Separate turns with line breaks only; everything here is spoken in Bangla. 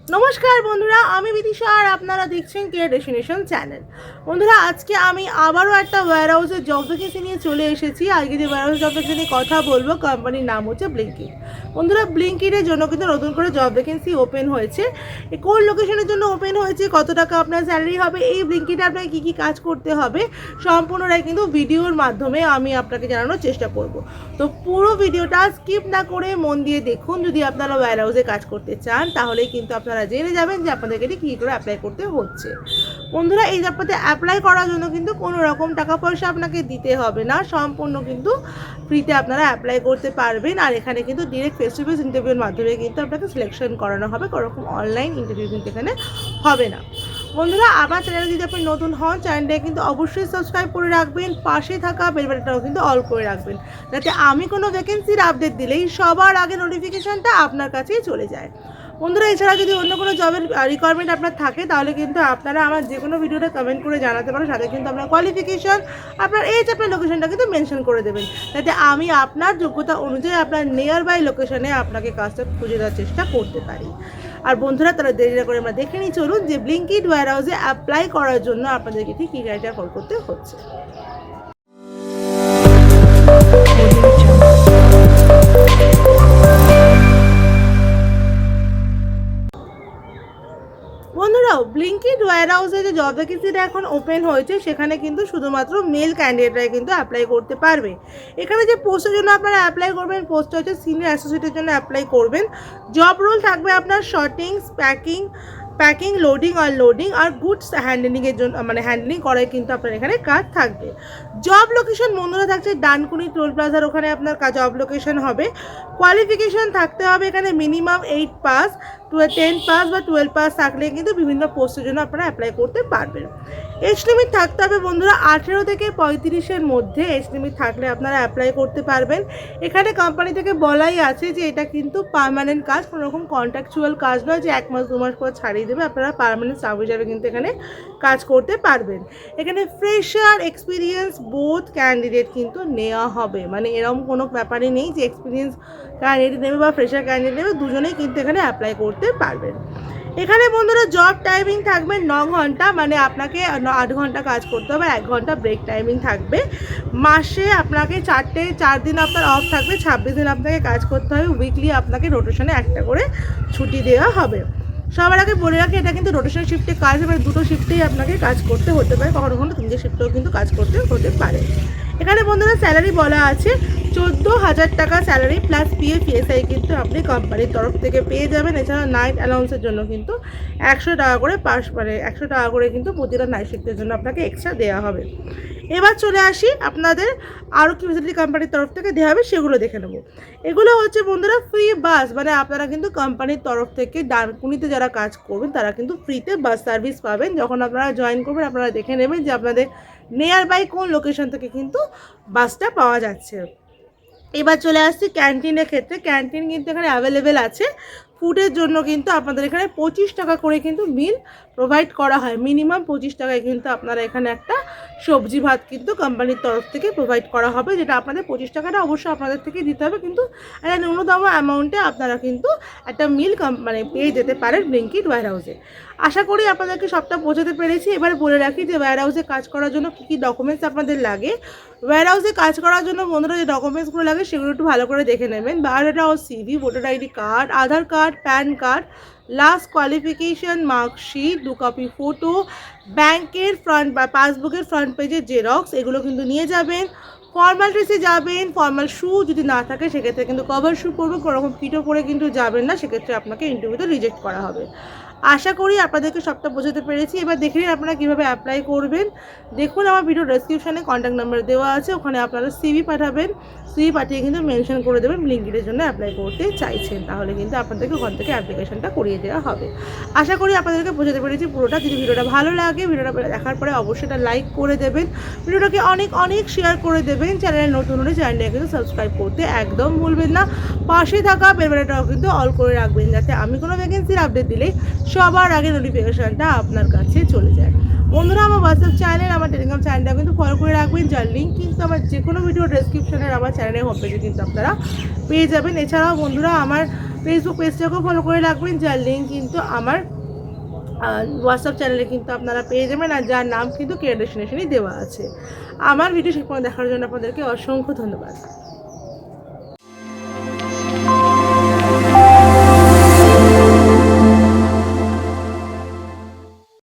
নমস্কার বন্ধুরা, আমি বিদিশা আর আপনারা দেখছেন কেয়ার ডেস্টিনেশন চ্যানেল। বন্ধুরা, আজকে আমি আবারও একটা ওয়্যার হাউসের জব ভ্যাকেন্সি নিয়ে চলে এসেছি। আজকে যে ওয়্যার হাউস জব ভ্যাকেন্সি নিয়ে কথা বলবো, কোম্পানির নাম হচ্ছে ব্লিঙ্কিট। বন্ধুরা, ব্লিঙ্কিটের জন্য কিন্তু নতুন করে জব ভ্যাকেন্সি ওপেন হয়েছে। কোন লোকেশনের জন্য ওপেন হয়েছে, কত টাকা আপনার স্যালারি হবে, এই ব্লিঙ্কিটে আপনাকে কী কী কাজ করতে হবে, সম্পূর্ণটাই কিন্তু ভিডিওর মাধ্যমে আমি আপনাকে জানানোর চেষ্টা করব। তো পুরো ভিডিওটা স্কিপ না করে মন দিয়ে দেখুন। যদি আপনারা ওয়্যার হাউসে কাজ করতে চান তাহলেই কিন্তু আপনারা জেনে যাবেন যে আপনাদেরকে এটি কী করে অ্যাপ্লাই করতে হচ্ছে। বন্ধুরা, এই জবটাতে অ্যাপ্লাই করার জন্য কিন্তু কোনো রকম টাকা পয়সা আপনাকে দিতে হবে না, সম্পূর্ণ কিন্তু ফ্রিতে আপনারা অ্যাপ্লাই করতে পারবেন। আর এখানে কিন্তু ডিরেক্ট ফেস টু ফেস ইন্টারভিউর মাধ্যমে কিন্তু আপনাকে সিলেকশন করানো হবে, কোনো রকম অনলাইন ইন্টারভিউ কিন্তু এখানে হবে না। বন্ধুরা, আমার চ্যানেলে যদি আপনি নতুন হন, চ্যানেলটাকে কিন্তু অবশ্যই সাবস্ক্রাইব করে রাখবেন, পাশে থাকা বেল বাটনটাও কিন্তু অল করে রাখবেন, যাতে আমি কোনো ভ্যাকেন্সির আপডেট দিলেই সবার আগে নোটিফিকেশানটা আপনার কাছেই চলে যায়। বন্ধুরা, এছাড়া যদি অন্য কোনো জবের রিকোয়ারমেন্ট আপনার থাকে তাহলে কিন্তু আপনারা আমার যে কোনো ভিডিওটা কমেন্ট করে জানাতে পারেন, সাথে কিন্তু আপনার কোয়ালিফিকেশান, আপনার এজ, আপনার লোকেশনটা কিন্তু মেনশন করে দেবেন, যাতে আমি আপনার যোগ্যতা অনুযায়ী আপনার নিয়ার বাই লোকেশনে আপনাকে কাজটা খুঁজে দেওয়ার চেষ্টা করতে পারি। আর বন্ধুরা, তারা দেরি না করে আমরা দেখে নিই, চলুন যে ব্লিঙ্কিট ওয়্যার হাউসে অ্যাপ্লাই করার জন্য আপনাদেরকে ঠিক কী ক্রাইটেরিয়া ফলো করতে হচ্ছে। বন্ধুরা, ব্লিঙ্কিট ওয়্যার হাউসে যে জব ভ্যাকেন্সিটা এখন ওপেন হয়েছে সেখানে কিন্তু শুধুমাত্র মেল ক্যান্ডিডেটরাই কিন্তু অ্যাপ্লাই করতে পারবে। এখানে যে পোস্টের জন্য আপনারা অ্যাপ্লাই করবেন, পোস্টটা হচ্ছে সিনিয়র অ্যাসোসিয়েটের জন্য অ্যাপ্লাই করবেন। জব রোল থাকবে আপনার শর্টিংস, প্যাকিং, লোডিং আর লোডিং আর গুডস হ্যান্ডলিংয়ের জন্য, মানে হ্যান্ডলিং করাই কিন্তু আপনার এখানে কাজ থাকবে। জব লোকেশন বন্ধুরা থাকছে ডানকুনি টোল প্লাজার ওখানে আপনার জব লোকেশন হবে। কোয়ালিফিকেশান থাকতে হবে এখানে মিনিমাম 8 পাস, 10 পাস বা 12 পাস থাকলে কিন্তু বিভিন্ন পোস্টের জন্য আপনারা অ্যাপ্লাই করতে পারবেন। এজ লিমিট থাকতে হবে বন্ধুরা 18 থেকে 35-এর মধ্যে। এজ লিমিট থাকলে আপনারা অ্যাপ্লাই করতে পারবেন। এখানে কোম্পানি থেকে বলাই আছে যে এটা কিন্তু পার্মানেন্ট কাজ, কোনো রকম কন্ট্রাকচুয়াল কাজ নয় যে 1 মাস 2 মাস পর ছাড়িয়ে দেবে। আপনারা পার্মানেন্ট স্টাফ হিসাবে কিন্তু এখানে কাজ করতে পারবেন। এখানে ফ্রেশার, এক্সপিরিয়েন্স বোথ ক্যান্ডিডেট কিন্তু নেওয়া হবে, মানে এরকম কোনো ব্যাপারই নেই যে এক্সপিরিয়েন্স ক্যান্ডিডেট নেবে বা ফ্রেশার ক্যান্ডিডেট নেবে, দুজনেই কিন্তু এখানে অ্যাপ্লাই করতে পারবেন। এখানে বন্ধুরা জব টাইমিং থাকবে 9 ঘন্টা, মানে আপনাকে 8 ঘন্টা কাজ করতে হবে, 1 ঘন্টা ব্রেক টাইমিং থাকবে। মাসে আপনাকে 4 দিন আপনার অফ থাকবে, 26 দিন আপনাকে কাজ করতে হবে। উইকলি আপনাকে রোটেশনে একটা করে ছুটি দেওয়া হবে। সবার আগে বলে রাখি, এটা কিন্তু রোটেশন শিফটে কাজ, এবার দুটো শিফটেই আপনাকে কাজ করতে হতে পারে, কখনো কখনো 3টে শিফটেও কিন্তু কাজ করতে হতে পারে। এখানে বন্ধুরা স্যালারি বলা আছে 14,000 টাকা স্যালারি প্লাস পিএফ পিএসআই কিন্তু আপনি কোম্পানির তরফ থেকে পেয়ে যাবেন। এছাড়া নাইট অ্যালাউন্সের জন্য কিন্তু 100 টাকা করে মানে 100 টাকা করে কিন্তু প্রতিটা নাইট শিফটের জন্য আপনাকে এক্সট্রা দেওয়া হবে। এবার চলে আসি আপনাদের আরও কি ফেসিলিটি কোম্পানির তরফ থেকে দেওয়া হবে সেগুলো দেখে নেব। এগুলো হচ্ছে বন্ধুরা ফ্রি বাস, মানে আপনারা কিন্তু কোম্পানির তরফ থেকে ডানকুনিতে যারা কাজ করবেন তারা কিন্তু ফ্রিতে বাস সার্ভিস পাবেন। যখন আপনারা জয়েন করবেন আপনারা দেখে নেবেন যে আপনাদের নিয়ার বাই কোন লোকেশন থেকে কিন্তু বাসটা পাওয়া যাচ্ছে। এবার চলে আসছি ক্যান্টিনের ক্ষেত্রে। ক্যান্টিন কিন্তু এখানে অ্যাভেলেবেল আছে। ফুডের জন্য কিন্তু আপনাদের এখানে 25 টাকা করে কিন্তু মিল প্রোভাইড করা হয়। মিনিমাম 25 টাকায় কিন্তু আপনারা এখানে একটা সবজি ভাত কিন্তু কোম্পানির তরফ থেকে প্রোভাইড করা হবে, যেটা আপনাদের 25 টাকাটা অবশ্যই আপনাদের থেকে দিতে হবে, কিন্তু একটা ন্যূনতম অ্যামাউন্টে আপনারা কিন্তু একটা মিল মানে পেয়ে যেতে পারেন ব্লিঙ্কিট ওয়্যার হাউসে। আশা করি আপনাদেরকে সবটা বোঝাতে পেরেছি। এবার বলে রাখি যে ওয়্যার হাউসে কাজ করার জন্য কী কী ডকুমেন্টস আপনাদের লাগে। ওয়্যার হাউসে কাজ করার জন্য বন্ধুরা যে ডকুমেন্টসগুলো লাগে সেগুলো একটু ভালো করে দেখে নেবেন। বায়োডাটা ও CV, voter ID card, Aadhaar card, PAN card, last qualification marksheet, 2 copy photo, ব্যাংকের ফ্রন্ট বা পাসবুকের ফ্রন্ট পেজের জেরক্স, এগুলো কিন্তু নিয়ে যাবেন। ফর্মাল ড্রেসে যাবেন, ফর্মাল শু যদি না থাকে সেক্ষেত্রে কিন্তু কভার শু পরবেন, কোনো রকম কিটো পরে কিন্তু যাবেন না, সেক্ষেত্রে আপনাকে ইন্টারভিউতে রিজেক্ট করা হবে। আশা করি আপনাদেরকে সবটা বোঝাতে পেরেছি। এবার দেখে নিন আপনারা কীভাবে অ্যাপ্লাই করবেন। দেখুন আমার ভিডিও ডেসক্রিপশানে কন্ট্যাক্ট নাম্বার দেওয়া আছে, ওখানে আপনারা সিভি পাঠাবেন। সিভি পাঠিয়ে কিন্তু মেনশন করে দেবেন ব্লিঙ্কিটের জন্য অ্যাপ্লাই করতে চাইছেন, তাহলে কিন্তু আপনাদেরকে ওখান থেকে অ্যাপ্লিকেশনটা করিয়ে দেওয়া হবে। আশা করি আপনাদেরকে বোঝাতে পেরেছি পুরোটা। যদি ভিডিওটা ভালো লাগে, ভিডিওটা দেখার পরে অবশ্যই এটা লাইক করে দেবেন, ভিডিওটাকে অনেক অনেক শেয়ার করে দেবেন। চ্যানেলে নতুন হলে চ্যানেলটাকে কিন্তু সাবস্ক্রাইব করতে একদম ভুলবেন না। পাশে থাকা বেল বাটনটাও কিন্তু অল করে রাখবেন, যাতে আমি কোনো ভ্যাকেন্সির আপডেট দিলেই সবার আগে নোটিফিকেশানটা আপনার কাছে চলে যায়। বন্ধুরা, আমার হোয়াটসঅ্যাপ চ্যানেল, আমার টেলিগ্রাম চ্যানেলটা কিন্তু ফলো করে রাখবেন, যার লিঙ্ক কিন্তু আমার যে কোনো ভিডিও ডেসক্রিপশনের আমার চ্যানেলের হোম পেজে কিন্তু আপনারা পেয়ে যাবেন। এছাড়াও বন্ধুরা আমার ফেসবুক পেজটাকেও ফলো করে রাখবেন, যার লিঙ্ক কিন্তু আমার হোয়াটসঅ্যাপ চ্যানেলে কিন্তু আপনারা পেয়ে যাবেন, আর যার নাম কিন্তু কেয়ার ডেস্টিনেশনই দেওয়া আছে। আমার ভিডিও শেষ পর্যন্ত দেখার জন্য আপনাদেরকে অসংখ্য ধন্যবাদ।